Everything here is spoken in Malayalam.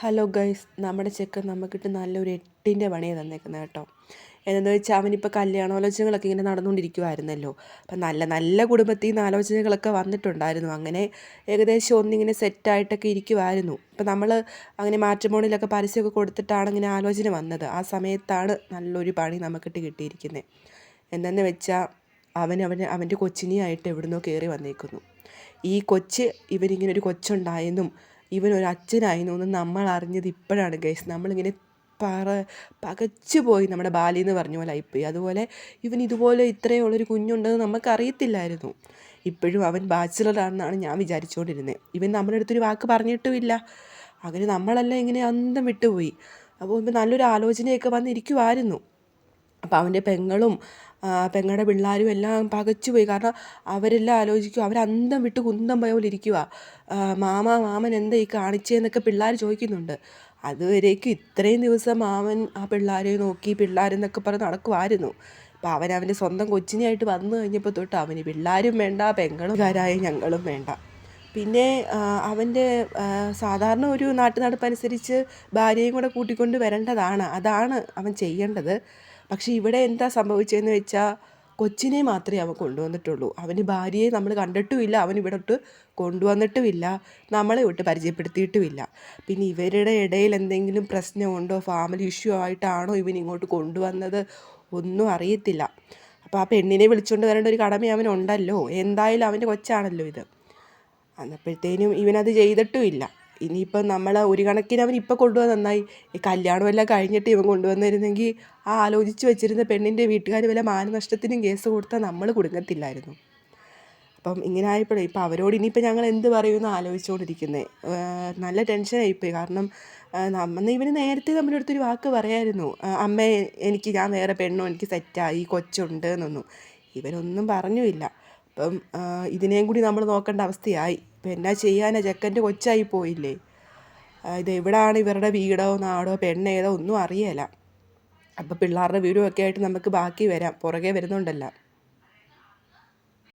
ഹലോ ഗൈസ്, നമ്മുടെ ചെക്കൻ നമുക്കിട്ട് നല്ലൊരു 8ൻ്റെ പണിയാണ് തന്നേക്കുന്നത് കേട്ടോ. എന്താണെന്ന് വെച്ചാൽ അവനിപ്പോൾ കല്യാണാലോചനകളൊക്കെ ഇങ്ങനെ നടന്നുകൊണ്ടിരിക്കുമായിരുന്നല്ലോ. അപ്പം നല്ല നല്ല കുടുംബത്തിൽ നിന്ന് ആലോചനകളൊക്കെ വന്നിട്ടുണ്ടായിരുന്നു. അങ്ങനെ ഏകദേശം ഒന്നിങ്ങനെ സെറ്റായിട്ടൊക്കെ ഇരിക്കുമായിരുന്നു. ഇപ്പം നമ്മൾ അങ്ങനെ മാട്രിമോണിയിലൊക്കെ പരസ്യമൊക്കെ കൊടുത്തിട്ടാണ് ഇങ്ങനെ ആലോചന വന്നത്. ആ സമയത്താണ് നല്ലൊരു പണി നമുക്കിട്ട് കിട്ടിയിരിക്കുന്നത്. എന്തെന്ന് വെച്ചാൽ അവൻ്റെ കൊച്ചിനെയായിട്ട് എവിടുന്നോ കയറി വന്നേക്കുന്നു. ഈ കൊച്ച് ഇവനിങ്ങനെ ഒരു കൊച്ചുണ്ടായെന്നും ഇവനൊരു അച്ഛനായിരുന്നു എന്ന് നമ്മൾ അറിഞ്ഞത് ഇപ്പോഴാണ് ഗൈസ്. നമ്മളിങ്ങനെ പകച്ചു പോയി, നമ്മുടെ ബാല്യം എന്ന് പറഞ്ഞ പോലെ ആയിപ്പോയി. അതുപോലെ ഇവൻ ഇതുപോലെ ഇത്രയുള്ളൊരു കുഞ്ഞുണ്ടെന്ന് നമുക്കറിയത്തില്ലായിരുന്നു. ഇപ്പോഴും അവൻ ബാച്ചിലറാണെന്നാണ് ഞാൻ വിചാരിച്ചുകൊണ്ടിരുന്നത്. ഇവൻ നമ്മുടെ അടുത്തൊരു വാക്ക് പറഞ്ഞിട്ടുമില്ല. അങ്ങനെ നമ്മളെല്ലാം ഇങ്ങനെ അന്തം വിട്ടുപോയി. അപ്പോൾ ഇപ്പം നല്ലൊരു ആലോചനയൊക്കെ വന്നിരിക്കുമായിരുന്നു. അപ്പോൾ അവൻ്റെ പെങ്ങളുടെ പിള്ളേരും എല്ലാം പകച്ചു പോയി. കാരണം അവരെല്ലാം ആലോചിക്കും, അവരന്തം വിട്ട് കുന്തം പോയ പോലെ ഇരിക്കുക. മാമൻ എന്താ ഈ കാണിച്ചതെന്നൊക്കെ പിള്ളേർ ചോദിക്കുന്നുണ്ട്. അതുവരേക്കും ഇത്രയും ദിവസം മാമൻ ആ പിള്ളേരെ നോക്കി പിള്ളേരെന്നൊക്കെ പറഞ്ഞ് നടക്കുമായിരുന്നു. അപ്പോൾ അവൻ്റെ സ്വന്തം കൊച്ചിനെയായിട്ട് വന്നു കഴിഞ്ഞപ്പോൾ തൊട്ട് അവന് പിള്ളേരും വേണ്ട, പെങ്ങളുകാരായ ഞങ്ങളും വേണ്ട. പിന്നെ അവൻ്റെ സാധാരണ ഒരു നാട്ടുനടപ്പനുസരിച്ച് ഭാര്യയും കൂടെ കൂട്ടിക്കൊണ്ട് വരേണ്ടതാണ്, അതാണ് അവൻ ചെയ്യേണ്ടത്. പക്ഷേ ഇവിടെ എന്താ സംഭവിച്ചതെന്ന് വെച്ചാൽ കൊച്ചിനെ മാത്രമേ അവൻ കൊണ്ടുവന്നിട്ടുള്ളൂ. അവന് ഭാര്യയെ നമ്മൾ കണ്ടിട്ടുമില്ല, അവൻ ഇവിടോട്ട് കൊണ്ടുവന്നിട്ടുമില്ല, നമ്മളെ വിട്ട് പരിചയപ്പെടുത്തിയിട്ടുമില്ല. പിന്നെ ഇവരുടെ ഇടയിൽ എന്തെങ്കിലും പ്രശ്നമുണ്ടോ, ഫാമിലി ഇഷ്യൂ ആയിട്ടാണോ ഇവൻ ഇങ്ങോട്ട് കൊണ്ടുവന്നത്, ഒന്നും അറിയത്തില്ല. അപ്പോൾ ആ പെണ്ണിനെ വിളിച്ചുകൊണ്ട് വരേണ്ട ഒരു കടമ അവനുണ്ടല്ലോ, എന്തായാലും അവൻ്റെ കൊച്ചാണല്ലോ ഇത്. അന്നപ്പോഴത്തേനും ഇവനത് ചെയ്തിട്ടുമില്ല. ഇനിയിപ്പം നമ്മൾ ഒരു കണക്കിന് അവൻ ഇപ്പം കൊണ്ടുവന്ന് നന്നായി. ഈ കല്യാണമെല്ലാം കഴിഞ്ഞിട്ട് ഇവൻ കൊണ്ടുവന്നിരുന്നെങ്കിൽ ആ ആലോചിച്ച് വെച്ചിരുന്ന പെണ്ണിൻ്റെ വീട്ടുകാർ വല്ല മാനനഷ്ടത്തിനും കേസ് കൊടുത്താൽ നമ്മൾ കുടുങ്ങത്തില്ലായിരുന്നു. അപ്പം ഇങ്ങനെ ആയപ്പോഴേ ഇപ്പം അവരോട് ഇനിയിപ്പോൾ ഞങ്ങൾ എന്ത് പറയുമെന്ന് ആലോചിച്ചുകൊണ്ടിരിക്കുന്നത്. നല്ല ടെൻഷനായിപ്പോയി. കാരണം ഇവന് നേരത്തെ നമ്മുടെ അടുത്തൊരു വാക്ക് പറയായിരുന്നു, അമ്മേ ഞാൻ വേറെ പെണ്ണോ, എനിക്ക് സെറ്റായി, കൊച്ചുണ്ട് എന്നൊന്നും. ഇവരൊന്നും പറഞ്ഞുമില്ല. അപ്പം ഇതിനെയും കൂടി നമ്മൾ നോക്കേണ്ട അവസ്ഥയായി. ഇപ്പം എന്നാ ചെയ്യാനാ, ചെക്കൻ്റെ കൊച്ചായി പോയില്ലേ. ഇതെവിടാണ് ഇവരുടെ വീടോ നാടോ പെണ്ണേതോ ഒന്നും അറിയേല. അപ്പോൾ പിള്ളേരുടെ വീടും ഒക്കെ ആയിട്ട് നമുക്ക് ബാക്കി വരാം, പുറകെ വരുന്നുണ്ടല്ലോ.